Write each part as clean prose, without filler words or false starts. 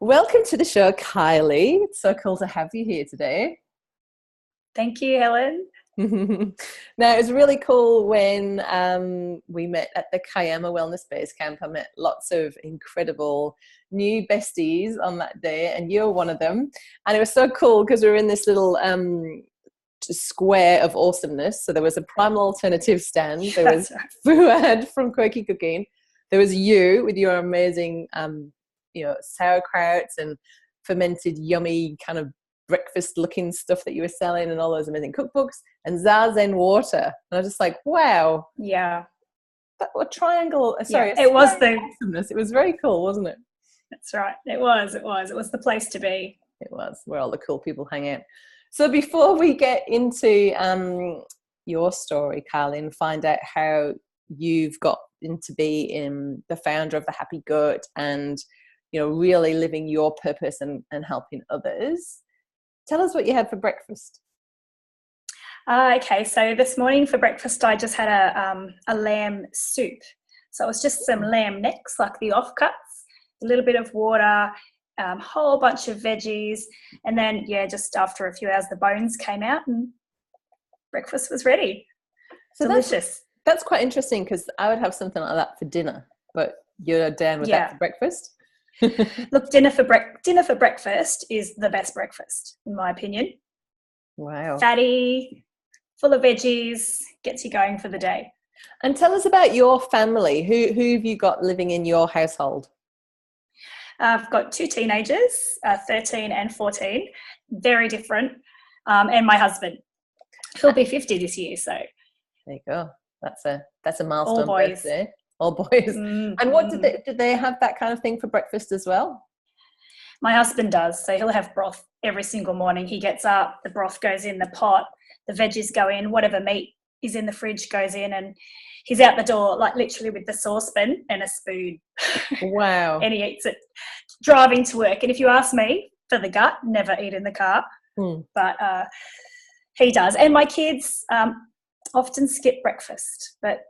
Welcome to the show, Kylie. It's so cool to have you here today. Thank you, Helen. Now, it was really cool when we met at the Kiama Wellness Base Camp. I met lots of incredible new besties on that day, and you're one of them. And it was so cool because we were in this little square of awesomeness. So there was a Primal alternative stand. There was Fuad from Quirky Cooking. There was you with your amazing, sauerkrauts and fermented, yummy kind of breakfast-looking stuff that you were selling, and all those amazing cookbooks, and Zazen water. And I was just like, wow. Yeah. A triangle. Sorry, yeah, it was awesomeness. It was very cool, wasn't it? That's right. It was the place to be. It was where all the cool people hang out. So before we get into your story, Kylie, and find out how you've got into being the founder of the Happy Goat and, really living your purpose and helping others, tell us what you had for breakfast. Okay, so this morning for breakfast I just had a lamb soup. So it was just some lamb necks, like the offcuts, a little bit of water, whole bunch of veggies, and then just after a few hours the bones came out and breakfast was ready. So delicious. That's quite interesting, because I would have something like that for dinner, but you're down with that for breakfast? Look, dinner for breakfast is the best breakfast, in my opinion. Wow. Fatty, full of veggies, gets you going for the day. And tell us about your family. Who have you got living in your household? I've got two teenagers, 13 and 14, very different, and my husband. He'll be 50 this year, so. There you go. That's a milestone. All boys. Birthday. All boys. And what did they have that kind of thing for breakfast as well? My husband does. So he'll have broth every single morning. He gets up, the broth goes in the pot, the veggies go in, whatever meat is in the fridge goes in, and he's out the door, like literally with the saucepan and a spoon. Wow. And he eats it driving to work. And if you ask me, for the gut, never eat in the car. But he does. And my kids often skip breakfast, but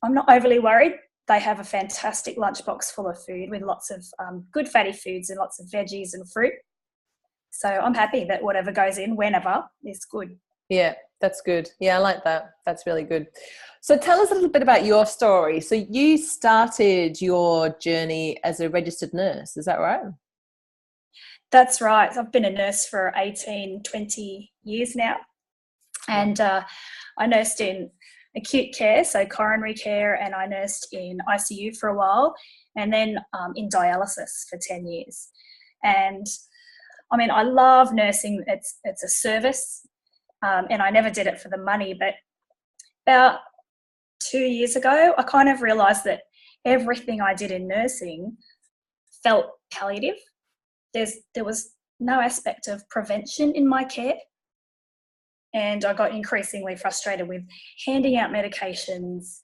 I'm not overly worried. They have a fantastic lunchbox full of food with lots of good fatty foods and lots of veggies and fruit. So I'm happy that whatever goes in, whenever, is good. Yeah, that's good. Yeah, I like that. That's really good. So tell us a little bit about your story. So you started your journey as a registered nurse, is that right? That's right. I've been a nurse for 18, 20 years now. And I nursed in acute care, so coronary care, and I nursed in ICU for a while, and then in dialysis for 10 years. And I mean, I love nursing. It's a service, and I never did it for the money. But about 2 years ago, I kind of realised that everything I did in nursing felt palliative. There was no aspect of prevention in my care. And I got increasingly frustrated with handing out medications,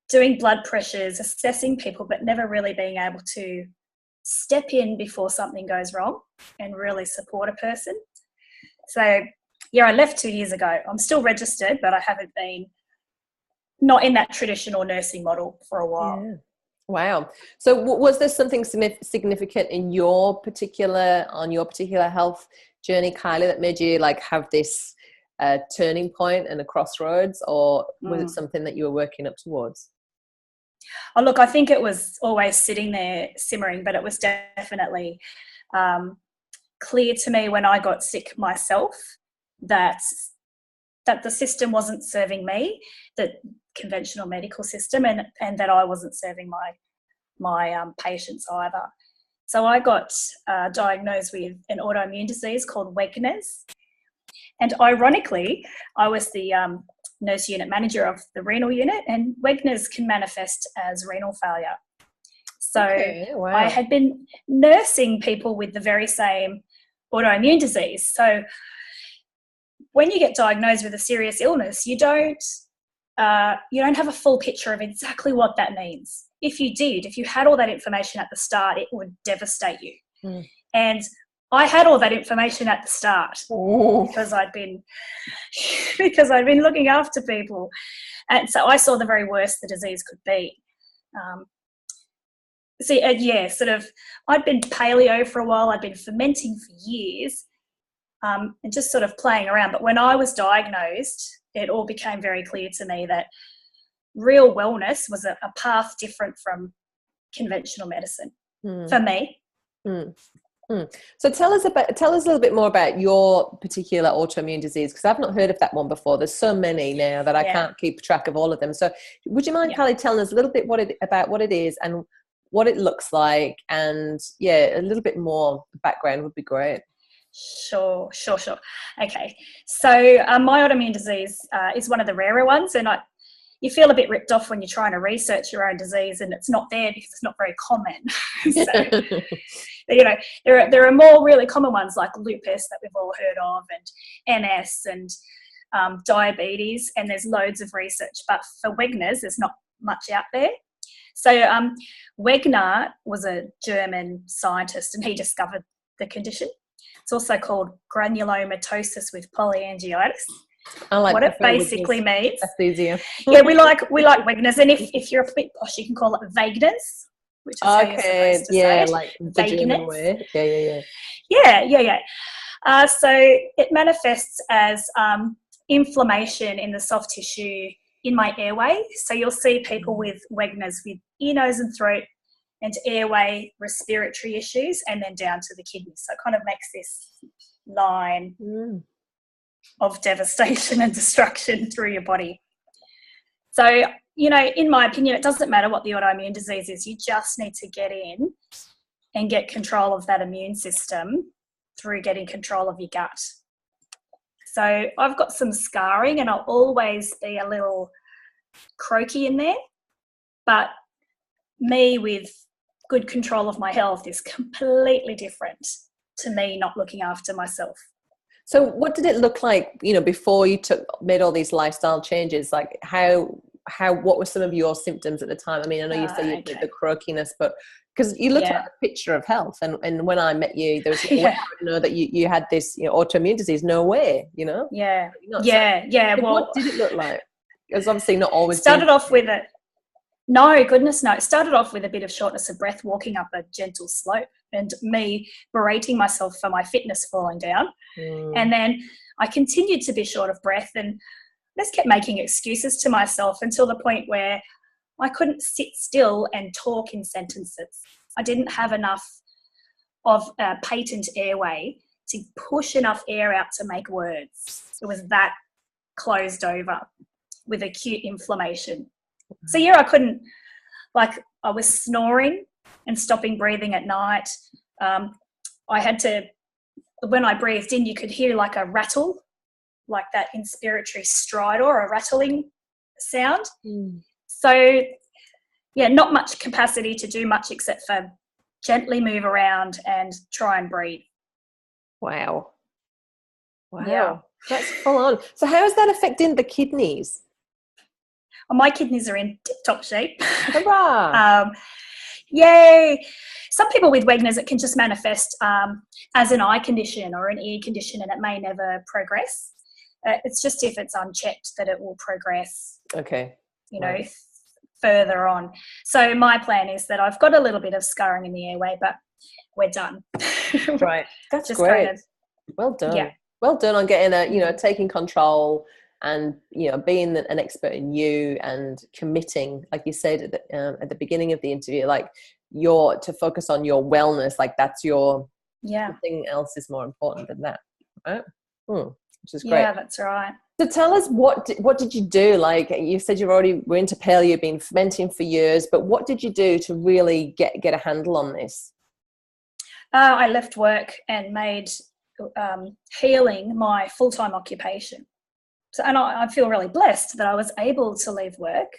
doing blood pressures, assessing people, but never really being able to step in before something goes wrong and really support a person. So, I left 2 years ago. I'm still registered, but I haven't been not in that traditional nursing model for a while. Yeah. Wow. So was there something significant in your particular health journey, Kylie, that made you have this turning point and a crossroads, or was it something that you were working up towards? Oh, look, I think it was always sitting there simmering, but it was definitely clear to me when I got sick myself that the system wasn't serving me, the conventional medical system, and that I wasn't serving my patients either. So I got diagnosed with an autoimmune disease called Wegener's. And ironically, I was the nurse unit manager of the renal unit, and Wegener's can manifest as renal failure. So I had been nursing people with the very same autoimmune disease. So when you get diagnosed with a serious illness, you don't have a full picture of exactly what that means. If you had all that information at the start, it would devastate you. And I had all that information at the start because I'd been looking after people. And so I saw the very worst the disease could be. yeah, sort of, I'd been paleo for a while, I'd been fermenting for years, and just sort of playing around. But when I was diagnosed, it all became very clear to me that real wellness was a path different from conventional medicine for me. So tell us a little bit more about your particular autoimmune disease, because I've not heard of that one before. There's so many now that I can't keep track of all of them. So would you mind, Kylie, telling us a little bit about what it is and what it looks like, and a little bit more background would be great. Sure. Okay, so my autoimmune disease is one of the rarer ones, and you feel a bit ripped off when you're trying to research your own disease and it's not there because it's not very common. So, you know, there are more really common ones like lupus that we've all heard of, and MS, and diabetes, and there's loads of research. But for Wegener's, there's not much out there. So Wegener was a German scientist, and he discovered the condition. It's also called granulomatosis with polyangiitis. I like what it basically means. That's easier. Yeah, we like Wegener's, and if you're a bit posh, you can call it Wegener's, which is how you're supposed to say it. Like the German way. Yeah. So it manifests as inflammation in the soft tissue in my airway. So you'll see people with Wegener's with ear, nose, and throat, and airway respiratory issues, and then down to the kidneys. So it kind of makes this line of devastation and destruction through your body. So, you know, in my opinion, it doesn't matter what the autoimmune disease is. You just need to get in and get control of that immune system through getting control of your gut. So I've got some scarring, and I'll always be a little croaky in there, but me with good control of my health is completely different to me not looking after myself. So what did it look like, you know, before you made all these lifestyle changes? Like what were some of your symptoms at the time? I mean, I know you say you had the croakiness, but because you look like a picture of health, and when I met you, there was no way I would know that you had this, you know, autoimmune disease. No way, you know. Yeah. So well, what did it look like? It was obviously not always. Started off with it. No, goodness, no. It started off with a bit of shortness of breath walking up a gentle slope, and me berating myself for my fitness falling down. And then I continued to be short of breath, and just kept making excuses to myself until the point where I couldn't sit still and talk in sentences. I didn't have enough of a patent airway to push enough air out to make words. It was that closed over with acute inflammation. So I couldn't, like, I was snoring and stopping breathing at night. I had to, when I breathed in, you could hear like a rattle, like that inspiratory stridor, or a rattling sound. So not much capacity to do much except for gently move around and try and breathe. Wow. Yeah. That's full on. So how is that affecting the kidneys? Well, my kidneys are in tip-top shape. Hurrah! Yay! Some people with Wegener's, it can just manifest as an eye condition or an ear condition, and it may never progress. It's just if it's unchecked that it will progress. Okay. You know, further on. So my plan is that I've got a little bit of scarring in the airway, but we're done. Right. That's just great. Kind of, well done. Yeah. Well done on getting taking control and, you know, being an expert in you and committing, like you said at the beginning of the interview, like to focus on your wellness, like that's your, nothing else is more important than that. Right? Which is great. Yeah, that's right. So tell us, what did you do? Like you said, you were into paleo, you've been fermenting for years, but what did you do to really get a handle on this? I left work and made healing my full-time occupation. So, and I feel really blessed that I was able to leave work.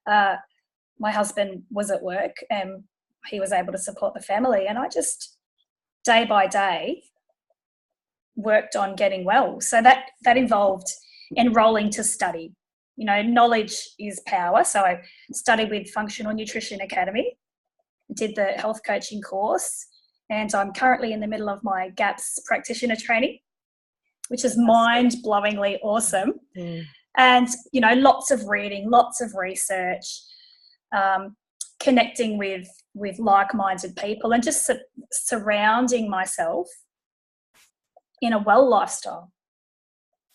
My husband was at work and he was able to support the family, and I just day by day worked on getting well. So that involved enrolling to study. You know, knowledge is power. So I studied with Functional Nutrition Academy, did the health coaching course, and I'm currently in the middle of my GAPS practitioner training, which is mind-blowingly awesome. And, you know, lots of reading, lots of research, connecting with with like-minded people, and just surrounding myself in a well lifestyle.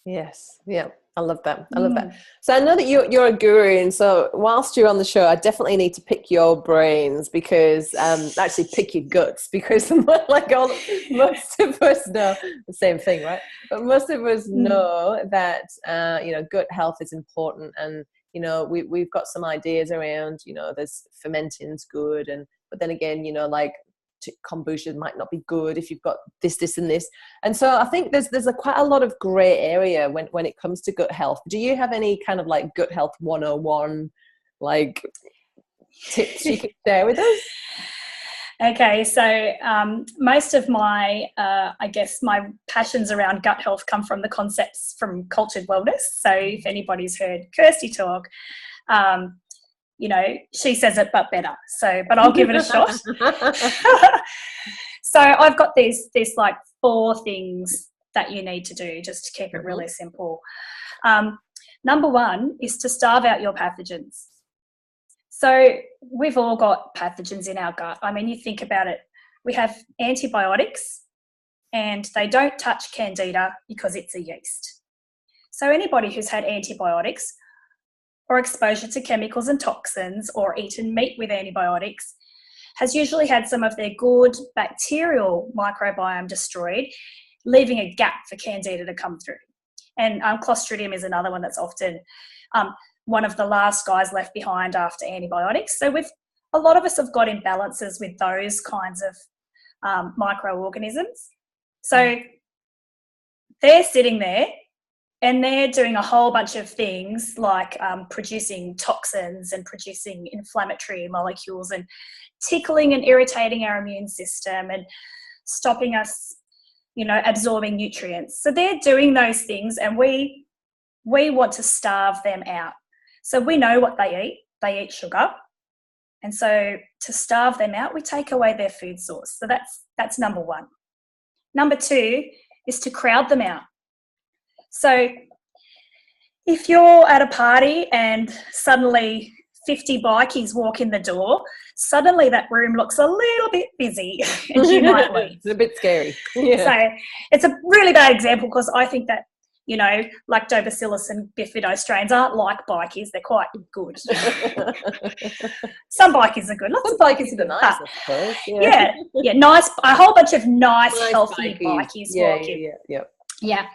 Yes. Yeah. I love that. I love that. So I know that you're a guru, and so whilst you're on the show, I definitely need to pick your brains, because actually pick your guts, because like most of us know the same thing, right? But most of us know that gut health is important, and we've got some ideas around, there's fermenting's good, but then again, like kombucha might not be good if you've got this and this. And so I think there's quite a lot of gray area when it comes to gut health. Do you have any kind of like gut health 101 like tips you could share with us? Okay, so most of my, I guess, my passions around gut health come from the concepts from cultured wellness. So if anybody's heard Kirsty talk, she says it but better. But I'll give it a shot. So I've got these like 4 things that you need to do, just to keep it really simple. Number 1 is to starve out your pathogens. So we've all got pathogens in our gut. I mean, you think about it, we have antibiotics, and they don't touch Candida because it's a yeast. So anybody who's had antibiotics or exposure to chemicals and toxins, or eaten meat with antibiotics, has usually had some of their good bacterial microbiome destroyed, leaving a gap for Candida to come through. And Clostridium is another one that's often one of the last guys left behind after antibiotics. So a lot of us have got imbalances with those kinds of microorganisms. So they're sitting there, and they're doing a whole bunch of things like producing toxins and producing inflammatory molecules and tickling and irritating our immune system and stopping us, absorbing nutrients. So they're doing those things, and we want to starve them out. So we know what they eat. They eat sugar. And so to starve them out, we take away their food source. So that's number 1. Number 2 is to crowd them out. So if you're at a party and suddenly 50 bikies walk in the door, suddenly that room looks a little bit busy and you might leave. It's a bit scary. Yeah. So it's a really bad example, because I think that, lactobacillus and bifido strains aren't like bikies. They're quite good. Some bikies are good. Lots of bikies are nice, I suppose. Yeah, nice. A whole bunch of nice healthy bikies walk in. Yeah.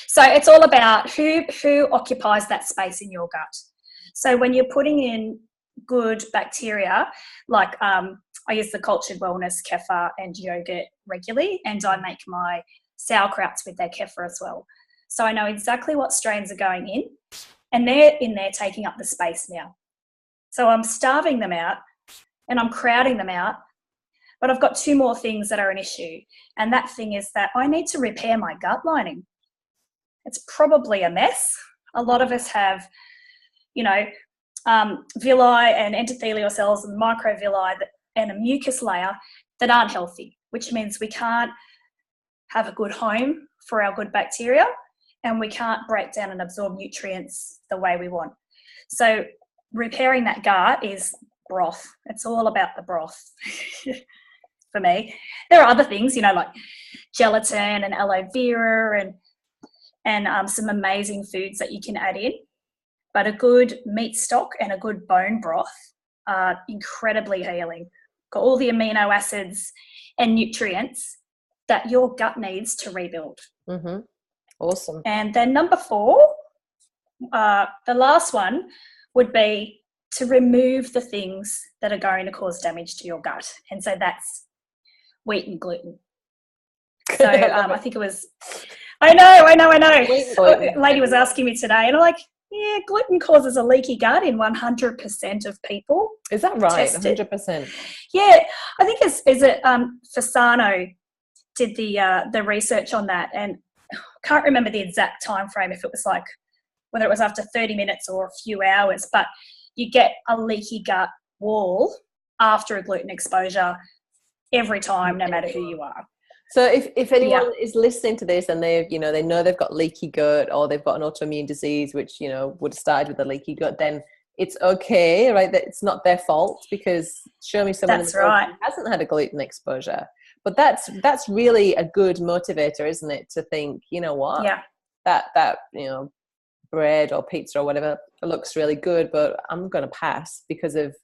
So it's all about who occupies that space in your gut. So when you're putting in good bacteria, like I use the cultured wellness kefir and yogurt regularly, and I make my sauerkrauts with their kefir as well. So I know exactly what strains are going in, and they're in there taking up the space now. So I'm starving them out and I'm crowding them out, but I've got 2 more things that are an issue. And that thing is that I need to repair my gut lining. It's probably a mess. A lot of us have, villi and endothelial cells and microvilli and a mucus layer that aren't healthy, which means we can't have a good home for our good bacteria, and we can't break down and absorb nutrients the way we want. So repairing that gut is broth. It's all about the broth for me. There are other things, like gelatin and aloe vera and some amazing foods that you can add in. But a good meat stock and a good bone broth are incredibly healing. Got all the amino acids and nutrients that your gut needs to rebuild. Mm-hmm. Awesome. And then number 4, the last one would be to remove the things that are going to cause damage to your gut. And so that's wheat and gluten. So I think it was, I know. A lady was asking me today, and I'm like, yeah, gluten causes a leaky gut in 100% of people. Is that right? Tested. 100%? Yeah, I think Fasano did the research on that, and I can't remember the exact time frame, if it was like whether it was after 30 minutes or a few hours, but you get a leaky gut wall after a gluten exposure every time, no matter who you are. So if anyone is listening to this and they know they've got leaky gut, or they've got an autoimmune disease which would have started with a leaky gut, then it's okay, right? That it's not their fault, because show me someone That's in the world right. who hasn't had a gluten exposure. But that's really a good motivator, isn't it? To think, you know what, Yeah. that bread or pizza or whatever looks really good, but I'm going to pass because of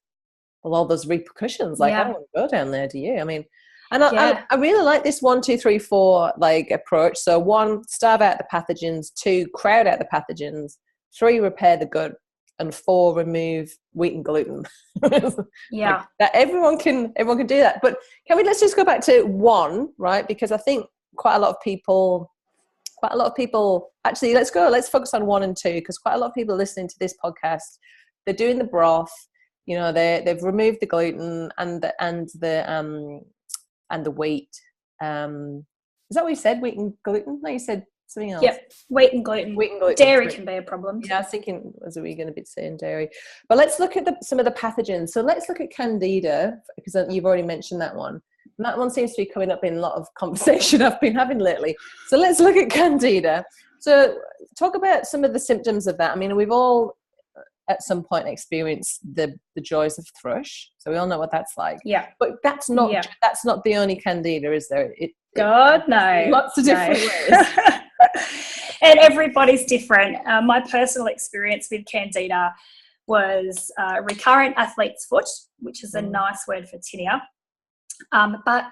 all those repercussions. Like, I don't want to go down there, do you? I mean, and I really like this 1, 2, 3, 4 like approach. So 1, starve out the pathogens. 2, crowd out the pathogens. 3, repair the gut. And 4, remove wheat and gluten. Yeah. Like that everyone can do that. But let's just go back to 1, right? Because I think quite a lot of people actually, let's focus on 1 and 2, because quite a lot of people listening to this podcast, they're doing the broth, they've removed the gluten and the wheat. Is that what you said? Wheat and gluten? No, you said something else. Yep. Wheat and gluten. Dairy can be a problem. Yeah, I was thinking, was we going to be saying dairy? But let's look at some of the pathogens. So let's look at Candida, because you've already mentioned that one. And that one seems to be coming up in a lot of conversation I've been having lately. So let's look at Candida. So talk about some of the symptoms of that. I mean, we've all at some point experienced the joys of thrush. So we all know what that's like. Yeah. But that's not the only Candida, is there? God, no. Lots of different ways. And everybody's different. My personal experience with Candida was recurrent athlete's foot, which is a nice word for tinea. But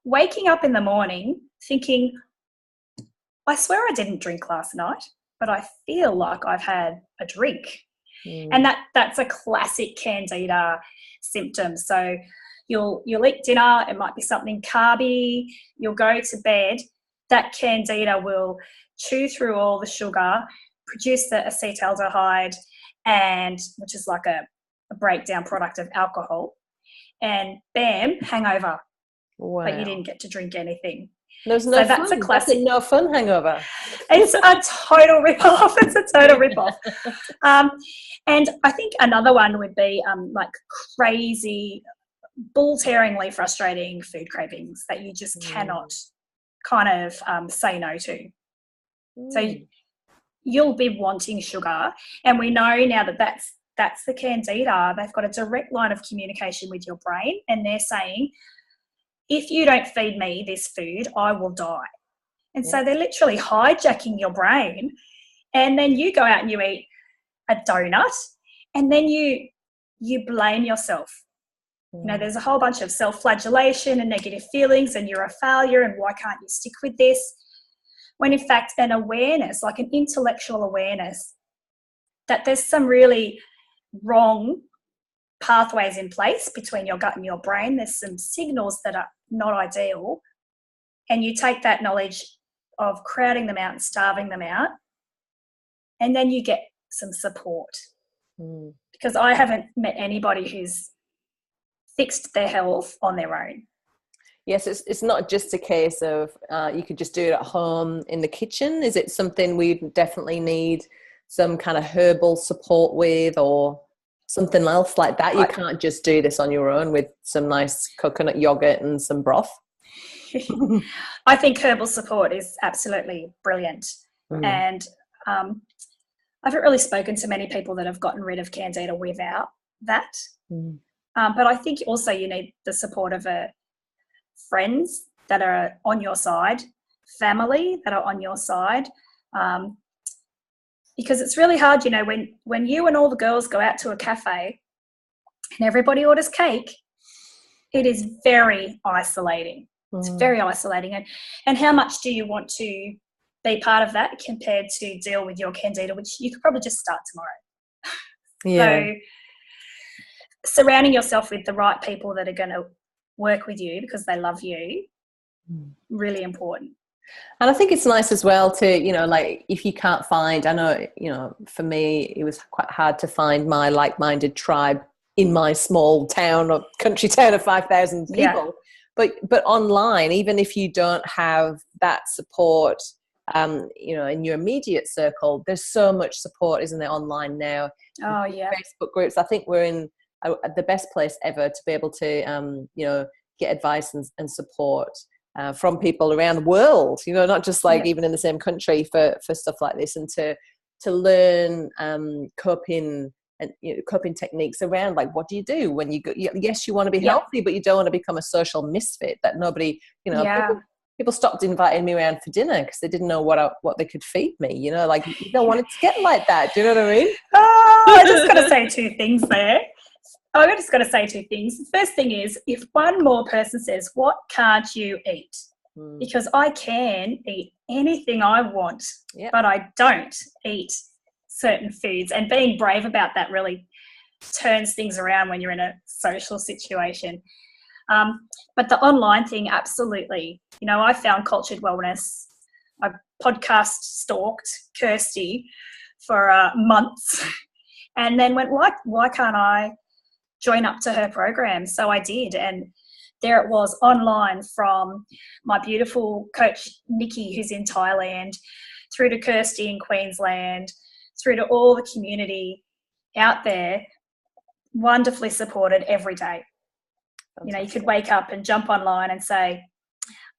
waking up in the morning thinking, I swear I didn't drink last night, but I feel like I've had a drink. And that's a classic Candida symptom. So you'll eat dinner, it might be something carby, you'll go to bed, that Candida will chew through all the sugar, produce the acetaldehyde, which is like a breakdown product of alcohol, and bam, hangover. Wow. But you didn't get to drink anything. There's no fun. That's a classic. That's a no fun hangover. It's a total rip-off. It's a total rip-off. And I think another one would be like crazy, bull-tearingly frustrating food cravings that you just cannot kind of say no to. So you'll be wanting sugar, and we know now that that's the Candida. They've got a direct line of communication with your brain, and they're saying, if you don't feed me this food, I will die. And so they're literally hijacking your brain, and then you go out and you eat a donut, and then you blame yourself. There's a whole bunch of self-flagellation and negative feelings, and you're a failure, and why can't you stick with this? When in fact, an awareness, like an intellectual awareness, that there's some really wrong pathways in place between your gut and your brain. There's some signals that are not ideal, and you take that knowledge of crowding them out and starving them out, and then you get some support. Because I haven't met anybody who's fixed their health on their own. Yes, it's not just a case of you could just do it at home in the kitchen. Is it something we definitely need some kind of herbal support with, or something else like that? You can't just do this on your own with some nice coconut yogurt and some broth. I think herbal support is absolutely brilliant. And I haven't really spoken to many people that have gotten rid of Candida without that. But I think also you need the support of friends that are on your side, family that are on your side, because it's really hard, when you and all the girls go out to a cafe and everybody orders cake, it is very isolating. It's very isolating. And how much do you want to be part of that compared to deal with your Candida, which you could probably just start tomorrow? So surrounding yourself with the right people that are going to work with you because they love you, really important. And I think it's nice as well to, like, if you can't find, I know, for me, it was quite hard to find my like-minded tribe in my small town or country town of 5,000 people. Yeah. But online, even if you don't have that support, in your immediate circle, there's so much support, isn't there, online now? Oh, yeah. Facebook groups. I think we're in the best place ever to be able to, get advice and support from people around the world, not just like even in the same country for stuff like this, and to learn coping and coping techniques around like, what do you do when you go, yes, you want to be healthy, but you don't want to become a social misfit that nobody, people stopped inviting me around for dinner because they didn't know what they could feed me, like you don't want it to get like that. Do you know what I mean? I just got to say two things there. I just got to say two things. The first thing is, if one more person says, what can't you eat? Because I can eat anything I want, but I don't eat certain foods. And being brave about that really turns things around when you're in a social situation. But the online thing, absolutely. I found Cultured Wellness. I podcast stalked Kirsty for months and then went, why can't I join up to her program? So I did. And there it was online, from my beautiful coach, Nikki, who's in Thailand, through to Kirsty in Queensland, through to all the community out there, wonderfully supported every day. Fantastic. You could wake up and jump online and say,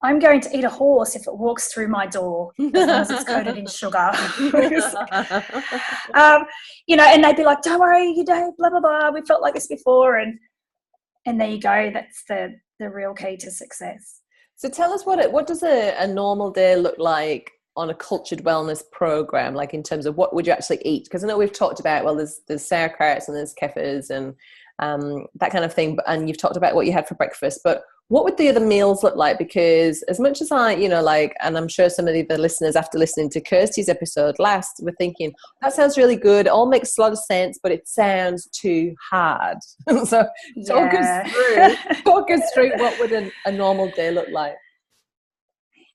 I'm going to eat a horse if it walks through my door, as long as it's coated in sugar. And they'd be like, don't worry, blah, blah, blah. We felt like this before. And there you go. That's the real key to success. So tell us, what does a normal day look like on a Cultured Wellness program, like in terms of what would you actually eat? Because I know we've talked about, well, there's sauerkrauts and there's kefirs and that kind of thing, and you've talked about what you had for breakfast, but what would the other meals look like? Because as much as I, and I'm sure some of the listeners, after listening to Kirsty's episode last, were thinking, that sounds really good, it all makes a lot of sense, but it sounds too hard. So talk us through what would a normal day look like?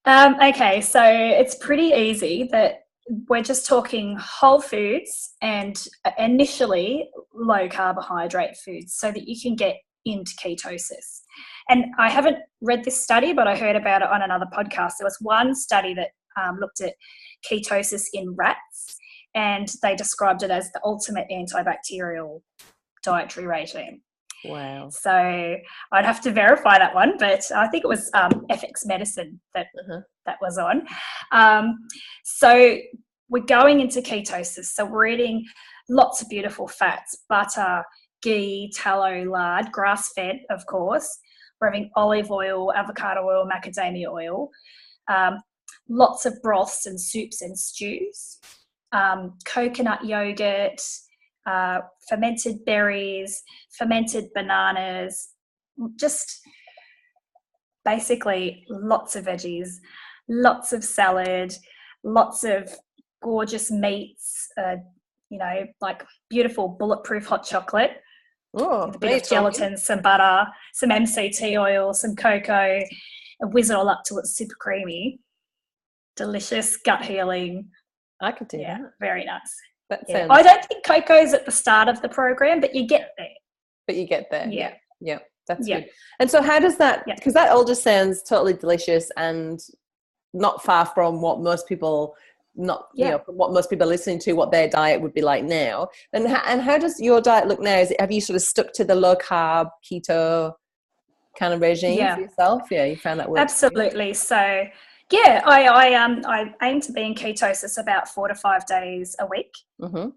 Okay, so it's pretty easy. That we're just talking whole foods and initially low carbohydrate foods so that you can get into ketosis. And I haven't read this study, but I heard about it on another podcast. There was one study that looked at ketosis in rats, and they described it as the ultimate antibacterial dietary regime. Wow. So I'd have to verify that one, but I think it was FX Medicine that was on. So we're going into ketosis. So we're eating lots of beautiful fats, butter, ghee, tallow, lard, grass-fed, of course. We're having olive oil, avocado oil, macadamia oil, lots of broths and soups and stews, coconut yogurt, fermented berries, fermented bananas, just basically lots of veggies, lots of salad, lots of gorgeous meats, like beautiful bulletproof hot chocolate, a bit of gelatin, some butter, some MCT oil, some cocoa, and whiz it all up till it's super creamy. Delicious, gut healing. I could do that. Very nice. Sounds... I don't think cocoa's at the start of the program, but you get there. Yeah. That's good. And so how does that, because that all just sounds totally delicious and not far from what most people what most people are listening to, what their diet would be like now. And how does your diet look now? Have you sort of stuck to the low carb keto kind of regime for yourself? Yeah, you found that works. Absolutely. So I aim to be in ketosis about 4 to 5 days a week,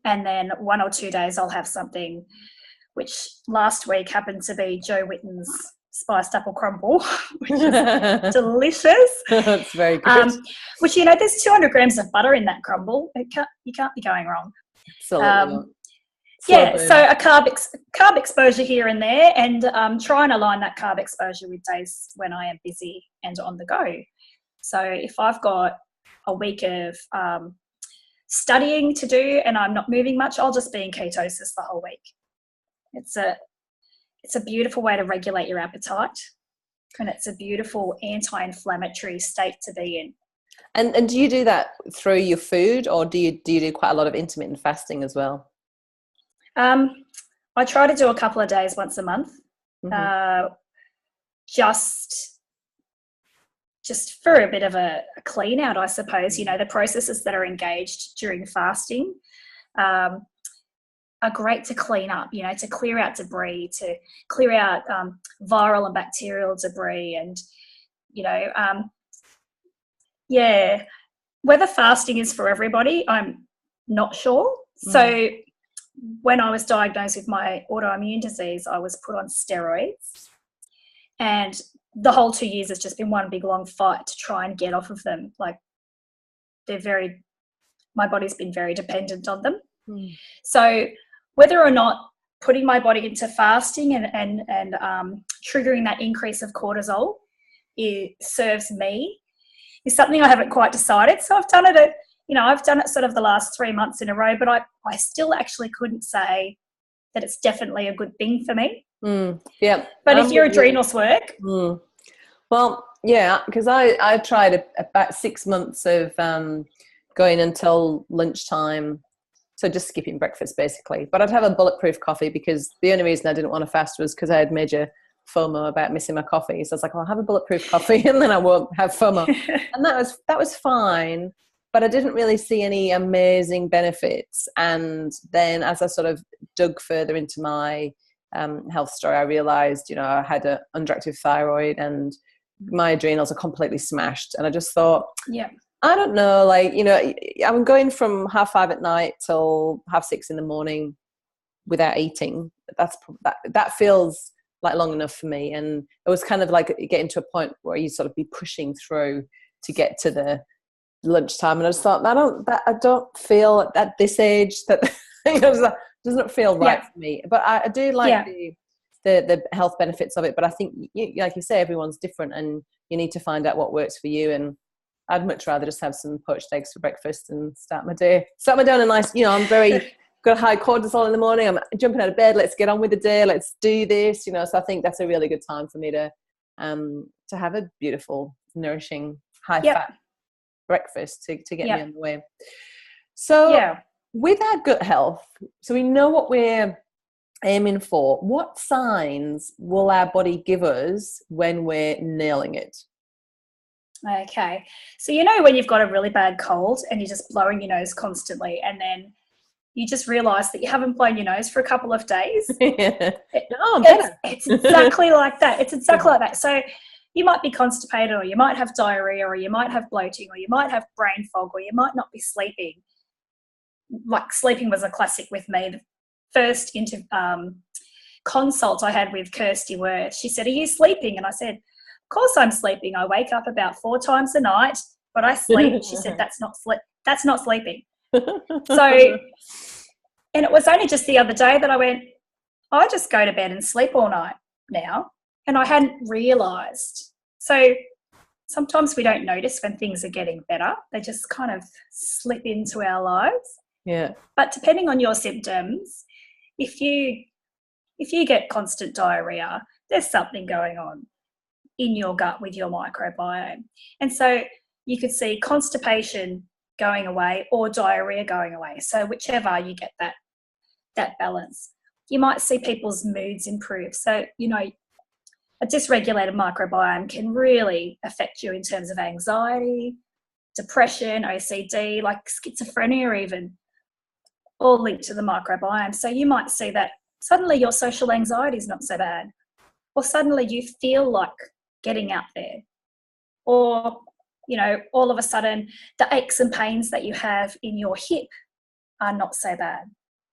and then 1 or 2 days I'll have something, which last week happened to be Joe Witten's spiced apple crumble, which is delicious. That's very good. Which, there's 200 grams of butter in that crumble. You can't be going wrong. Absolutely. So a carb exposure here and there, and try and align that carb exposure with days when I am busy and on the go. So if I've got a week of studying to do and I'm not moving much, I'll just be in ketosis the whole week. It's a beautiful way to regulate your appetite, and it's a beautiful anti-inflammatory state to be in. And do you do that through your food, or do you do quite a lot of intermittent fasting as well? I try to do a couple of days once a month, just for a bit of a clean out, I suppose. The processes that are engaged during fasting are great to clean up, to clear out debris, to clear out viral and bacterial debris. And, whether fasting is for everybody, I'm not sure. So when I was diagnosed with my autoimmune disease, I was put on steroids, and the whole 2 years has just been one big long fight to try and get off of them. Like, my body's been very dependent on them. So whether or not putting my body into fasting and triggering that increase of cortisol serves me is something I haven't quite decided. So I've done it sort of the last 3 months in a row, but I still actually couldn't say that it's definitely a good thing for me. Yeah. But if your adrenals work. Well, yeah, because I tried about 6 months of going until lunchtime. So just skipping breakfast basically. But I'd have a bulletproof coffee, because the only reason I didn't want to fast was because I had major FOMO about missing my coffee. So I was like, I'll have a bulletproof coffee and then I won't have FOMO. And that was fine. But I didn't really see any amazing benefits. And then as I sort of dug further into my health story, I realized, I had an underactive thyroid and my adrenals are completely smashed. And I just thought, I don't know, like, I'm going from 5:30 at night till 6:30 in the morning without eating. That feels like long enough for me. And it was kind of like getting to a point where you sort of be pushing through to get to the lunchtime. And I just thought, I don't feel at this age that doesn't feel right for me. But I do like the health benefits of it. But I think, like you say, everyone's different, and you need to find out what works for you. And I'd much rather just have some poached eggs for breakfast and start my day on a nice, I'm very got high cortisol in the morning. I'm jumping out of bed. Let's get on with the day. Let's do this, So I think that's a really good time for me to have a beautiful, nourishing, high fat breakfast to get me on the way. So with our gut health, so we know what we're aiming for. What signs will our body give us when we're nailing it? Okay. So when you've got a really bad cold and you're just blowing your nose constantly, and then you just realise that you haven't blown your nose for a couple of days. It's exactly like that. It's exactly like that. So you might be constipated, or you might have diarrhea, or you might have bloating, or you might have brain fog, or you might not be sleeping. Like, sleeping was a classic with me. The first consult I had with Kirsty Worth, she said, "Are you sleeping?" And I said, "Of course I'm sleeping. I wake up about 4 times a night, but I sleep." She said, "That's not sleeping." So, and it was only just the other day that I went, I just go to bed and sleep all night now, and I hadn't realised. So sometimes we don't notice when things are getting better. They just kind of slip into our lives. Yeah. But depending on your symptoms, if you get constant diarrhea, there's something going on in your gut with your microbiome. And so you could see constipation going away or diarrhea going away. So whichever, you get that balance. You might see people's moods improve. So, a dysregulated microbiome can really affect you in terms of anxiety, depression, OCD, like schizophrenia even, all linked to the microbiome. So you might see that suddenly your social anxiety is not so bad, or suddenly you feel like getting out there, or all of a sudden the aches and pains that you have in your hip are not so bad,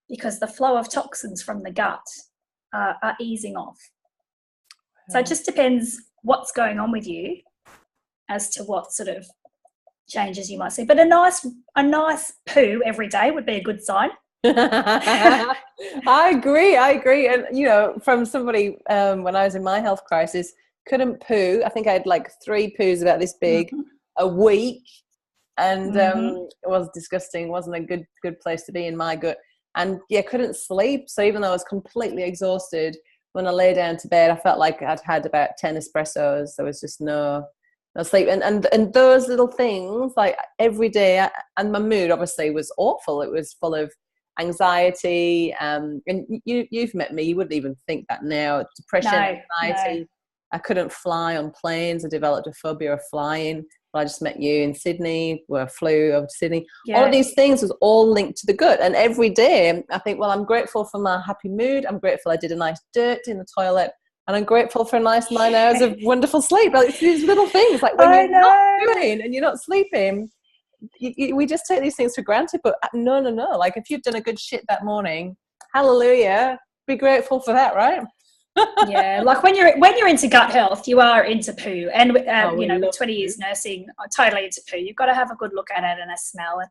because the flow of toxins from the gut are easing off. So it just depends what's going on with you as to what sort of changes you might see. But a nice poo every day would be a good sign. I agree. And, from somebody when I was in my health crisis, couldn't poo. I think I had like 3 poos about this big a week. And it was disgusting. It wasn't a good place to be in my gut. And couldn't sleep. So even though I was completely exhausted, when I lay down to bed, I felt like I'd had about 10 espressos. There was just no sleep. And those little things, like every day, and my mood obviously was awful. It was full of anxiety. And you've met me. You wouldn't even think that now. Depression, anxiety. No. I couldn't fly on planes. I developed a phobia of flying. I just met you in Sydney, where I flew over to Sydney. Yeah. All of these things was all linked to the gut. And every day I think, well, I'm grateful for my happy mood. I'm grateful I did a nice dirt in the toilet. And I'm grateful for a nice 9 hours of wonderful sleep. Like, it's these little things, like when you're not doing and you're not sleeping, we just take these things for granted. But no. Like, if you've done a good shit that morning, hallelujah. Be grateful for that, right? Yeah, like when you're into gut health, you are into poo, and with 20 poo. years nursing, I'm totally into poo. You've got to have a good look at it and a smell. And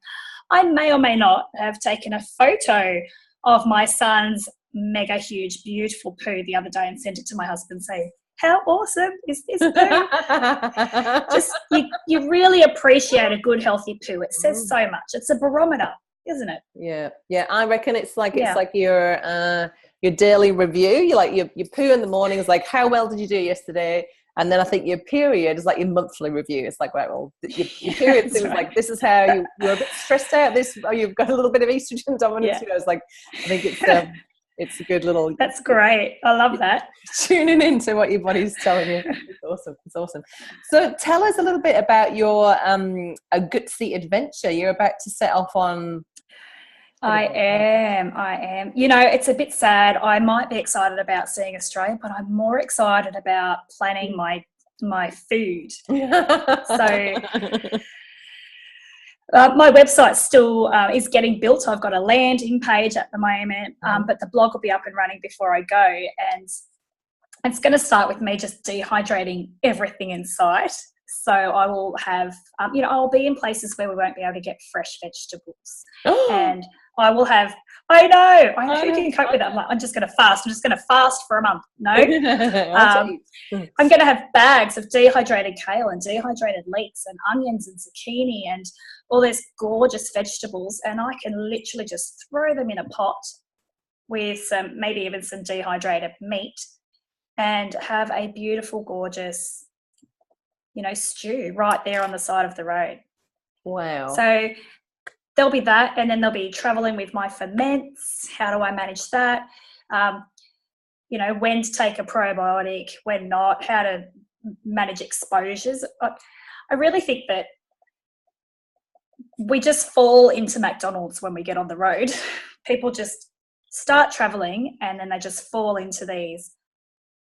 I may or may not have taken a photo of my son's mega huge, beautiful poo the other day and sent it to my husband, saying, "How awesome is this poo?" Just you really appreciate a good healthy poo. It says so much. It's a barometer, isn't it? Yeah. I reckon it's like your daily review. You like your poo in the morning is like, how well did you do yesterday? And then I think your period is like your monthly review. It's like, right, well, your period thing is like, this is how you're a bit stressed out. You've got a little bit of estrogen dominance. Yeah. It's like, I think it's a good little. That's great. I love that. Tuning into what your body's telling you. It's awesome. So tell us a little bit about your a gutsy adventure you're about to set off on. I am. It's a bit sad. I might be excited about seeing Australia, but I'm more excited about planning my food. So my website still is getting built. I've got a landing page at the moment, but the blog will be up and running before I go. And it's going to start with me just dehydrating everything in sight. So I will have, I'll be in places where we won't be able to get fresh vegetables. And I will have, who can cope with that? I'm just going to fast. I'm just going to fast for a month. No. I'm going to have bags of dehydrated kale and dehydrated leeks and onions and zucchini and all these gorgeous vegetables. And I can literally just throw them in a pot with maybe even some dehydrated meat and have a beautiful, gorgeous, stew right there on the side of the road. Wow. So there'll be that, and then there'll be traveling with my ferments. How do I manage that? When to take a probiotic, when not, how to manage exposures. I really think that we just fall into McDonald's when we get on the road. People just start traveling and then they just fall into these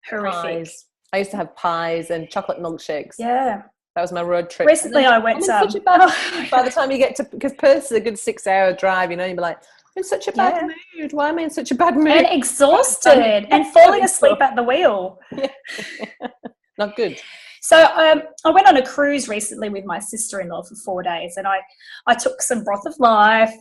horrific. Pies. I used to have pies and chocolate milkshakes. Yeah. That was my road trip. Recently I went such a bad mood by the time you get to, because Perth is a good 6-hour drive, you'd be like, I'm in such a bad mood. Why am I in such a bad mood? And exhausted and falling asleep at the wheel. Yeah. Not good. So I went on a cruise recently with my sister-in-law for 4 days, and I took some broth of life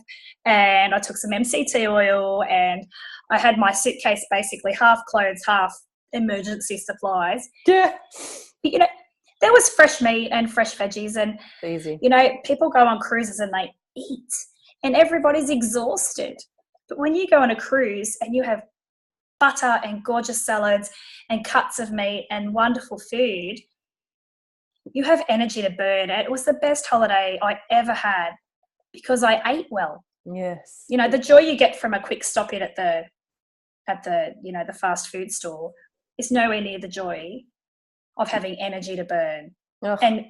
and I took some MCT oil, and I had my suitcase basically half clothes, half emergency supplies. Yeah. But, there was fresh meat and fresh veggies, and easy. People go on cruises and they eat and everybody's exhausted. But when you go on a cruise and you have butter and gorgeous salads and cuts of meat and wonderful food, you have energy to burn. It was the best holiday I ever had because I ate well. Yes. The joy you get from a quick stop in at the the fast food store is nowhere near the joy of having energy to burn and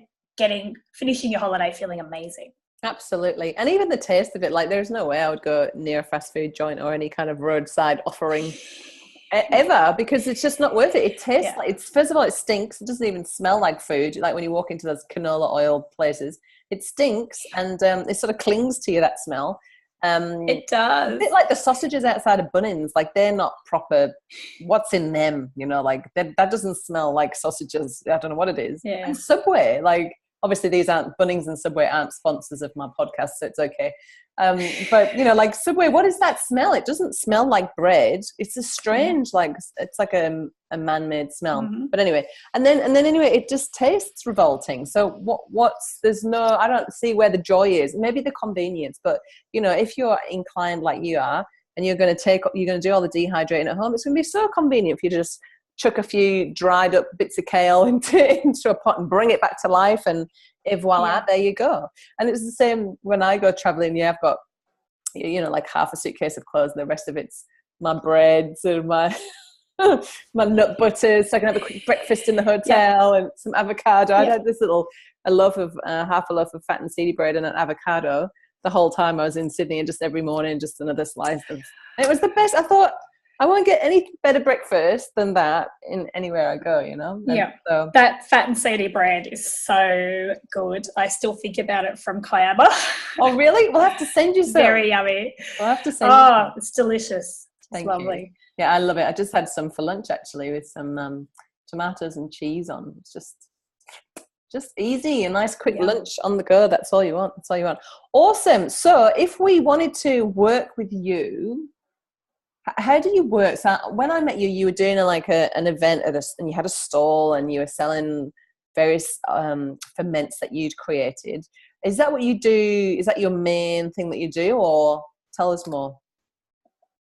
finishing your holiday feeling amazing. Absolutely. And even the taste of it, like there's no way I would go near a fast food joint or any kind of roadside offering ever, because it's just not worth it. It tastes like, first of all, it stinks. It doesn't even smell like food. Like when you walk into those canola oil places, it stinks and it sort of clings to you, that smell. It does. A bit like the sausages outside of Bunnings, like they're not proper. What's in them? Like that doesn't smell like sausages. I don't know what it is. Yeah. And Subway, like obviously these aren't, Bunnings and Subway aren't sponsors of my podcast, so it's okay. But like Subway, what is that smell? It doesn't smell like bread. It's a strange, like it's like a man-made smell. Mm-hmm. But anyway, and then anyway, it just tastes revolting. So I don't see where the joy is. Maybe the convenience, but if you're inclined like you are, and you're going to do all the dehydrating at home, it's going to be so convenient for you to just chuck a few dried up bits of kale into a pot and bring it back to life, and voila, there you go. And it's the same when I go traveling. I've got like half a suitcase of clothes and the rest of it's my breads and my my nut butters, so I can have a quick breakfast in the hotel and some avocado. I had this half a loaf of fat and seedy bread and an avocado the whole time I was in Sydney, and just every morning just another slice of it was the best. I thought I won't get any better breakfast than that in anywhere I go, So that fat and seedy bread is so good. I still think about it from Kiama. Oh, really? We'll have to send you some. Very yummy. We'll have to send you some. It's delicious. Thank you. lovely. Yeah, I love it. I just had some for lunch actually with some tomatoes and cheese on. It's just easy, a nice quick lunch on the go. That's all you want. That's all you want. Awesome. So if we wanted to work with you, how do you work? So when I met you, you were doing an event and you had a stall and you were selling various ferments that you'd created. Is that what you do? Is that your main thing that you do, or tell us more?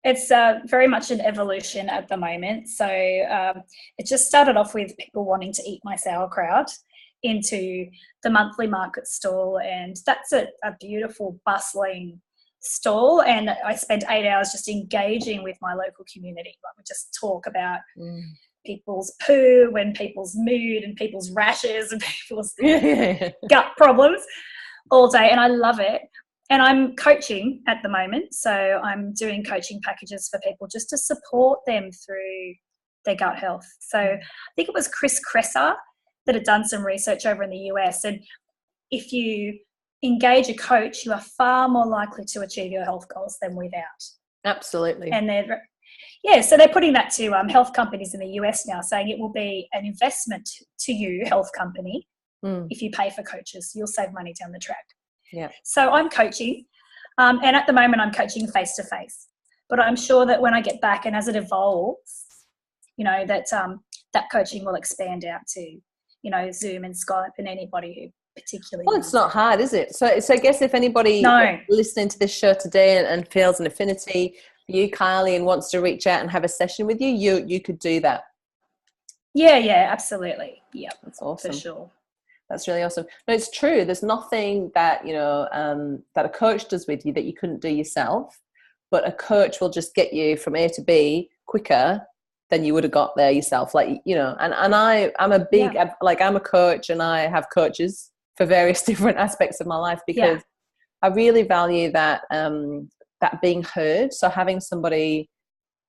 It's very much an evolution at the moment. So it just started off with people wanting to eat my sauerkraut into the monthly market stall, and that's a beautiful, bustling stall, and I spent 8 hours just engaging with my local community. Like, we just talk about people's poo and people's mood and people's rashes and people's gut problems all day, and I love it. And I'm coaching at the moment, so I'm doing coaching packages for people just to support them through their gut health. So I think it was Chris Kresser that had done some research over in the US, and if you engage a coach, you are far more likely to achieve your health goals than without. Absolutely. And so they're putting that to health companies in the US now, saying it will be an investment to you, health company, if you pay for coaches. You'll save money down the track. Yeah. So I'm coaching, and at the moment I'm coaching face-to-face. But I'm sure that when I get back and as it evolves, that coaching will expand out to, Zoom and Skype and anybody who particularly. Well, it's not hard, is it? So I guess if anybody listening to this show today and feels an affinity for you, Kylie, and wants to reach out and have a session with you, you could do that. Yeah, absolutely. Yeah, that's awesome. For sure. That's really awesome. No, it's true. There's nothing that that a coach does with you that you couldn't do yourself, but a coach will just get you from A to B quicker than you would have got there yourself. And I'm a big I'm a coach, and I have coaches for various different aspects of my life because I really value that that being heard. So having somebody,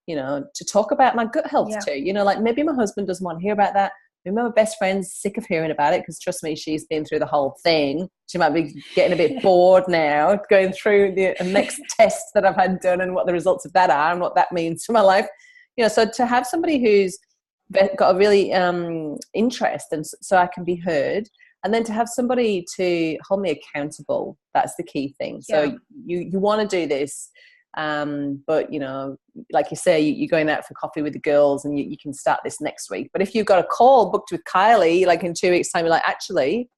to talk about my gut health too. Maybe my husband doesn't want to hear about that. Maybe my best friend's sick of hearing about it because, trust me, she's been through the whole thing. She might be getting a bit bored now, going through the next test that I've had done and what the results of that are and what that means to my life. So to have somebody who's got a really interest, and so I can be heard, and then to have somebody to hold me accountable, that's the key thing. So you want to do this, but like you say, you're going out for coffee with the girls and you can start this next week. But if you've got a call booked with Kylie like in 2 weeks time, you're like, actually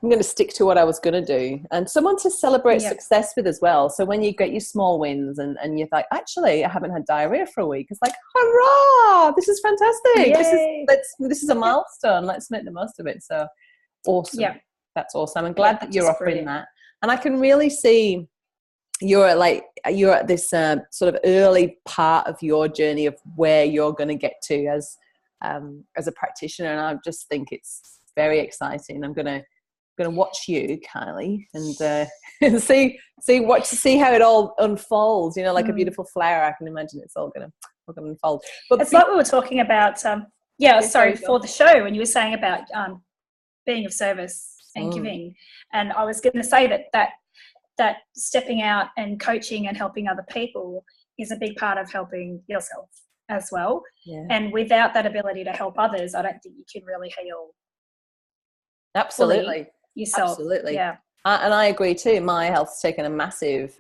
I'm going to stick to what I was going to do, and someone to celebrate success with as well. So when you get your small wins and you're like, actually I haven't had diarrhea for a week, it's like, hurrah, this is fantastic. This is a milestone. Let's make the most of it. So awesome. That's awesome. I'm glad that you're offering that, and I can really see you're at this sort of early part of your journey of where you're going to get to as a practitioner, and I just think it's very exciting. I'm going to watch you, Kylie, and see how it all unfolds. Like a beautiful flower. I can imagine it's all going to unfold. But it's like we were talking about. For the show, when you were saying about being of service and giving, and I was going to say that stepping out and coaching and helping other people is a big part of helping yourself as well. Yeah. And without that ability to help others, I don't think you can really heal. Absolutely. Yourself. Absolutely. Yeah. And I agree too. My health's taken a massive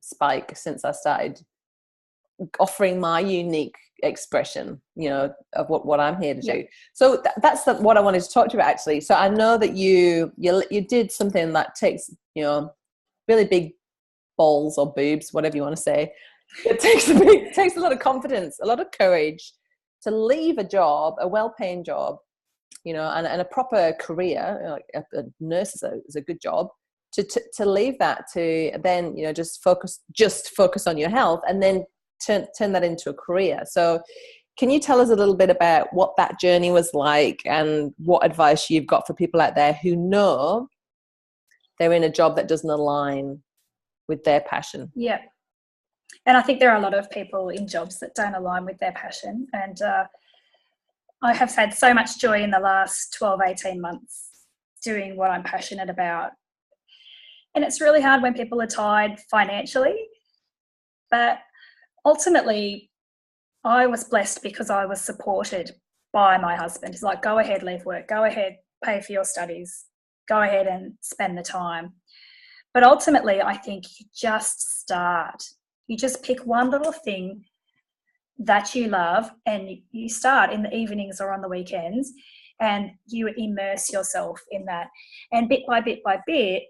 spike since I started offering my unique expression, of what I'm here to do. So that's what I wanted to talk to you about, actually. So I know that you did something that takes, really big balls or boobs, whatever you want to say. It takes a lot of confidence, a lot of courage to leave a job, a well-paying job, and a proper career. Like a nurse is a good job. To leave that, to then just focus on your health, and then turn that into a career. So can you tell us a little bit about what that journey was like, and what advice you've got for people out there who know they're in a job that doesn't align with their passion? Yeah. And I think there are a lot of people in jobs that don't align with their passion. And I have had so much joy in the last 12, 18 months doing what I'm passionate about. And it's really hard when people are tied financially. But ultimately, I was blessed because I was supported by my husband. He's like, go ahead, leave work, go ahead, pay for your studies, go ahead and spend the time. But ultimately, I think you just start. You just pick one little thing that you love and you start in the evenings or on the weekends, and you immerse yourself in that. And bit by bit by bit,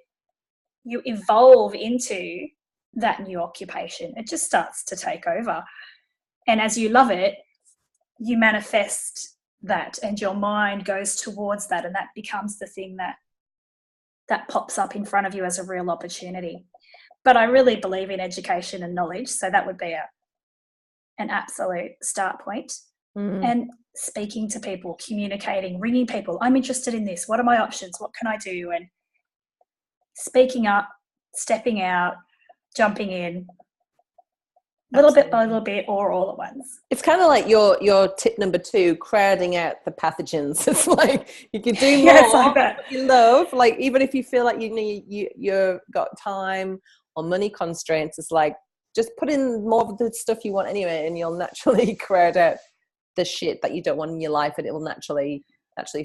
you evolve into that new occupation. It just starts to take over. And as you love it, you manifest that and your mind goes towards that, and that becomes the thing that pops up in front of you as a real opportunity. But I really believe in education and knowledge, so that would be an absolute start point. And speaking to people, communicating, ringing people, I'm interested in this, what are my options, what can I do? And speaking up, stepping out, jumping in, little bit by little bit, or all at once. It's kind of like your tip number 2, crowding out the pathogens. It's like you can do more like that. you love, like even if you feel like you've got time or money constraints, it's like just put in more of the stuff you want anyway, and you'll naturally crowd out the shit that you don't want in your life, and it will naturally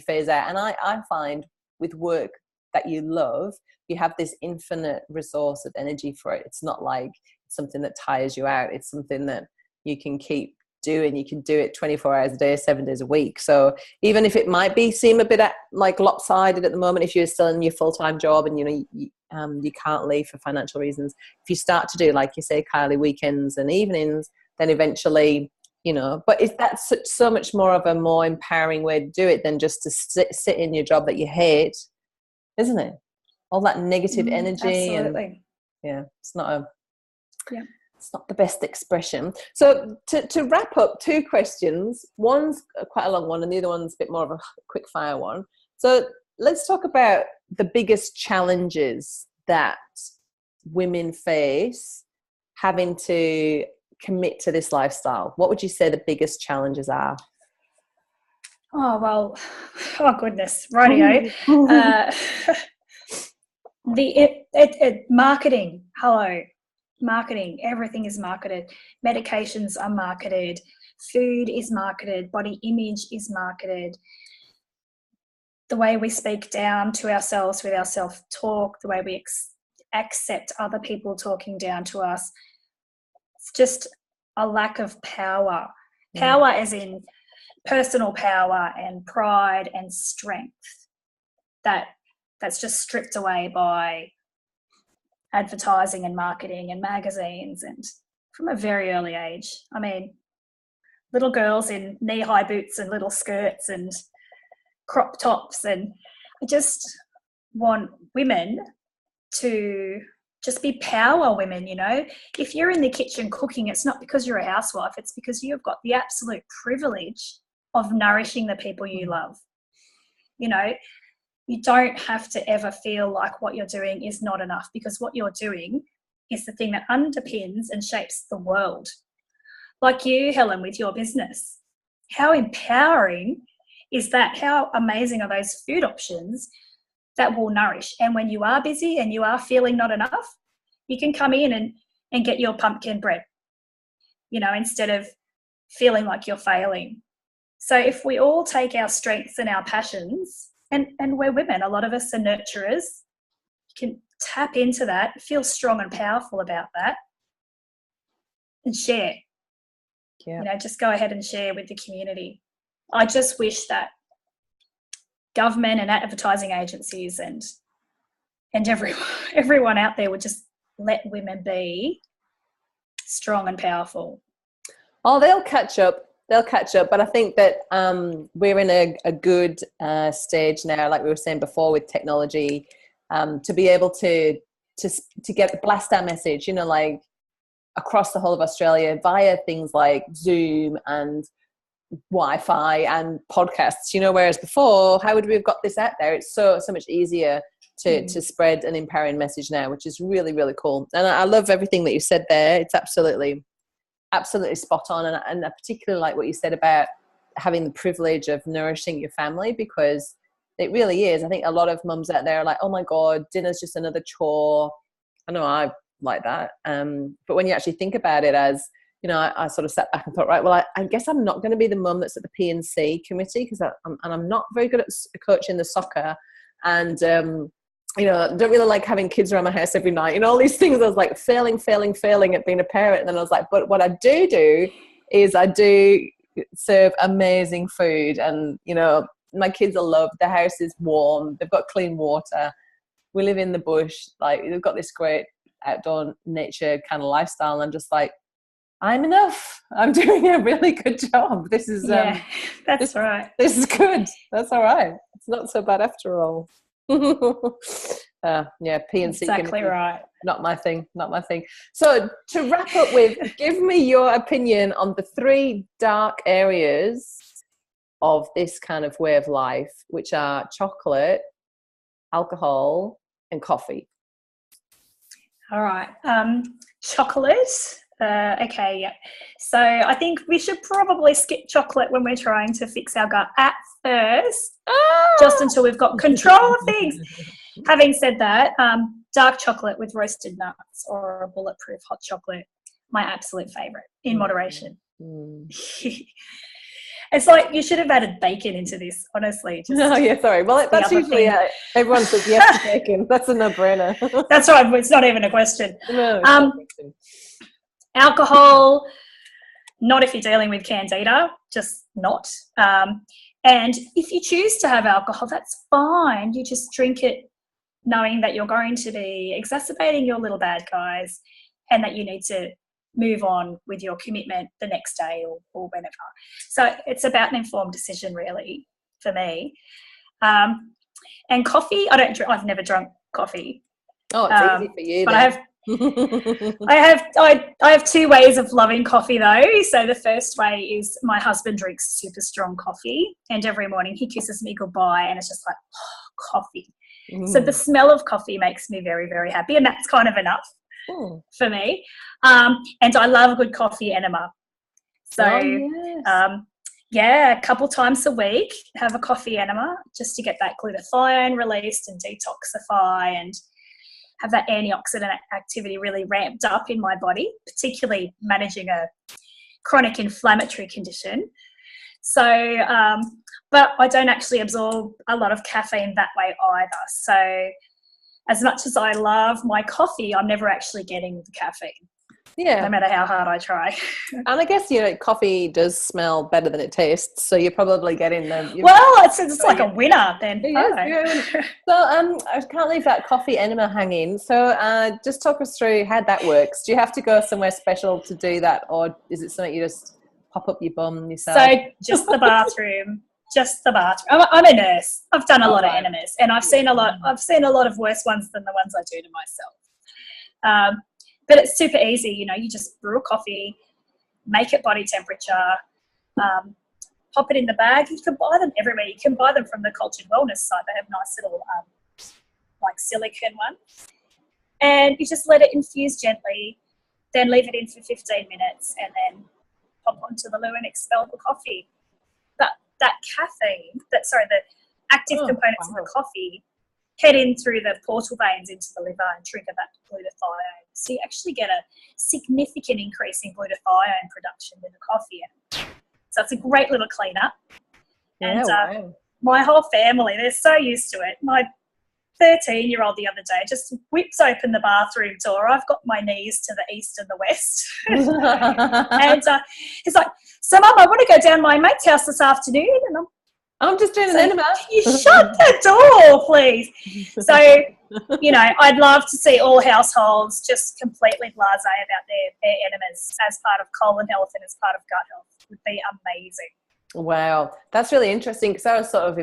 phase out. And I find with work that you love, you have this infinite resource of energy for it. It's not like something that tires you out. It's something that you can keep doing. You can do it 24 hours a day, 7 days a week. So even if it might seem a bit like lopsided at the moment, if you're still in your full-time job and you can't leave for financial reasons, if you start to do, like you say, Kylie, weekends and evenings, then eventually, but that's so much more of a more empowering way to do it than just to sit in your job that you hate, isn't it? All that negative energy. Absolutely. And it's not the best expression. So to wrap up, 2 questions. One's quite a long one and the other one's a bit more of a quick fire one. So let's talk about the biggest challenges that women face having to commit to this lifestyle. What would you say the biggest challenges are? Oh, well, oh goodness, rightio. Marketing, hello. Marketing, everything is marketed. Medications are marketed. Food is marketed. Body image is marketed. The way we speak down to ourselves with our self-talk, the way we accept other people talking down to us. It's just a lack of power. Power as in personal power and pride and strength. That's just stripped away by advertising and marketing and magazines, and from a very early age. I mean, little girls in knee-high boots and little skirts and crop tops, and I just want women to just be power women. If you're in the kitchen cooking, it's not because you're a housewife, it's because you've got the absolute privilege of nourishing the people you love. You don't have to ever feel like what you're doing is not enough, because what you're doing is the thing that underpins and shapes the world. Like you, Helen, with your business. How empowering is that? How amazing are those food options that will nourish? And when you are busy and you are feeling not enough, you can come in and get your pumpkin bread, instead of feeling like you're failing. So if we all take our strengths and our passions, and we're women, a lot of us are nurturers, you can tap into that, feel strong and powerful about that, and share. Just go ahead and share with the community. I just wish that government and advertising agencies and everyone out there would just let women be strong and powerful. Oh, they'll catch up. But I think that we're in a good stage now, like we were saying before, with technology, to be able to blast our message, like across the whole of Australia via things like Zoom and Wi-Fi and podcasts, whereas before, how would we have got this out there? It's so much easier to spread an empowering message now, which is really, really cool. And I love everything that you said there. It's absolutely spot on, and I particularly like what you said about having the privilege of nourishing your family, because it really is. I think a lot of mums out there are like, oh my God, dinner's just another chore. I know I like that, but when you actually think about it as I sort of sat back and thought, right, well, I guess I'm not going to be the mum that's at the P&C committee, because I'm not very good at coaching the soccer, and don't really like having kids around my house every night. All these things. I was like failing at being a parent. And then I was like, but what I do is I do serve amazing food, and my kids are loved. The house is warm. They've got clean water. We live in the bush. Like, they've got this great outdoor nature kind of lifestyle. And I'm just like, I'm enough. I'm doing a really good job. This is that's right. This is good. That's all right. It's not so bad after all. P&C exactly right. Not my thing. So to wrap up with, give me your opinion on the 3 dark areas of this kind of way of life, which are chocolate, alcohol, and coffee. All right. Chocolate. Okay, yeah. So I think we should probably skip chocolate when we're trying to fix our gut at first, just until we've got control of things. Having said that, dark chocolate with roasted nuts or a bulletproof hot chocolate, my absolute favourite, in moderation. It's like you should have added bacon into this, honestly. Sorry. Well, that's usually everyone says yes to bacon. That's a no-brainer. That's right. It's not even a question. No, alcohol, not if you're dealing with Candida, just not. And if you choose to have alcohol, that's fine. You just drink it knowing that you're going to be exacerbating your little bad guys, and that you need to move on with your commitment the next day or whenever. So it's about an informed decision, really, for me. And coffee, I've never drunk coffee. Oh, it's easy for you. But I have 2 ways of loving coffee, though. So the first way is my husband drinks super strong coffee, and every morning he kisses me goodbye, and it's just like, coffee. So the smell of coffee makes me very, very happy, and that's kind of enough for me. And I love a good coffee enema. So a couple times a week, have a coffee enema just to get that glutathione released and detoxify, and have that antioxidant activity really ramped up in my body, particularly managing a chronic inflammatory condition. So, but I don't actually absorb a lot of caffeine that way either. So as much as I love my coffee, I'm never actually getting the caffeine. No matter how hard I try. And I guess, coffee does smell better than it tastes, so you're probably getting them. Well, it's like a winner then. So I can't leave that coffee enema hanging. So just talk us through how that works. Do you have to go somewhere special to do that, or is it something you just pop up your bum yourself? So just the bathroom. I'm a nurse. I've done a lot of enemas, and I've seen a lot of worse ones than the ones I do to myself. But it's super easy, you just brew a coffee, make it body temperature, pop it in the bag. You can buy them everywhere. You can buy them from the Cultured Wellness site. They have nice little like silicone ones. And you just let it infuse gently, then leave it in for 15 minutes, and then pop onto the loo and expel the coffee. But that caffeine, the active components of the coffee head in through the portal veins into the liver and trigger that glutathione. So you actually get a significant increase in glutathione production with the coffee. So it's a great little cleanup. And my whole family, they're so used to it. My 13-year-old the other day just whips open the bathroom door. I've got my knees to the east and the west. And he's like, so Mum, I want to go down my mate's house this afternoon. And I'm just doing an enema. Can you shut the door, please? So, I'd love to see all households just completely blasé about their enemas as part of colon health and as part of gut health. It would be amazing. Wow. That's really interesting, because I was sort of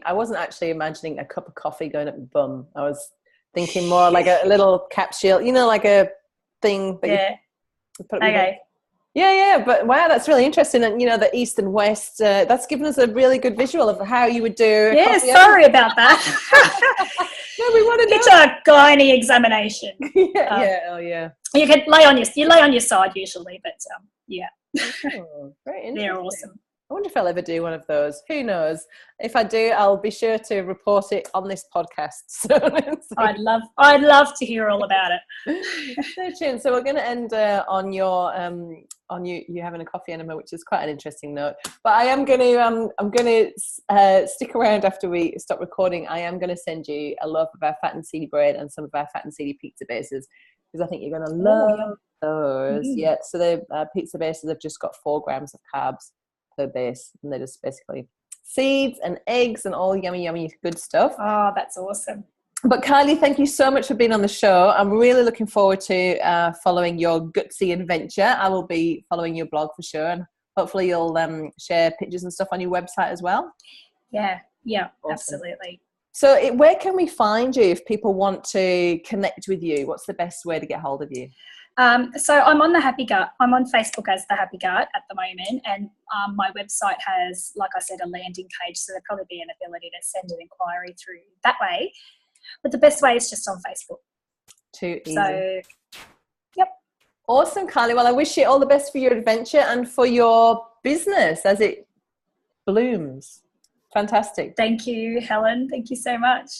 I wasn't actually imagining a cup of coffee going up my bum. I was thinking more like a little capsule, like a thing that you put up your bum. Yeah, but wow, that's really interesting. And the east and west, that's given us a really good visual of how you would do. Sorry about that. No, we want to know. It's a gynae examination. You can lay on your side usually, but very interesting. They're awesome. I wonder if I'll ever do one of those. Who knows? If I do, I'll be sure to report it on this podcast. So I'd love to hear all about it. Stay tuned. So we're going to end on your on you having a coffee enema, which is quite an interesting note. But I am going to I'm going to stick around after we stop recording. I am going to send you a loaf of our fat and seedy bread and some of our fat and seedy pizza bases, because I think you're going to love those. Yeah. So the pizza bases have just got 4 grams of carbs per base, and they're just basically seeds and eggs and all yummy good stuff. Oh, that's awesome. But Kylie, thank you so much for being on the show. I'm really looking forward to following your gutsy adventure. I will be following your blog for sure, and hopefully you'll share pictures and stuff on your website as well. Yeah, awesome. Absolutely. So where can we find you if people want to connect with you? What's the best way to get hold of you? So I'm on the Happy Gut. I'm on Facebook as the Happy Gut at the moment, and my website has, like I said, a landing page, so there'll probably be an ability to send an inquiry through that way. But the best way is just on Facebook. Too easy. So, yep. Awesome, Kylie. Well, I wish you all the best for your adventure and for your business as it blooms. Fantastic. Thank you, Helen. Thank you so much.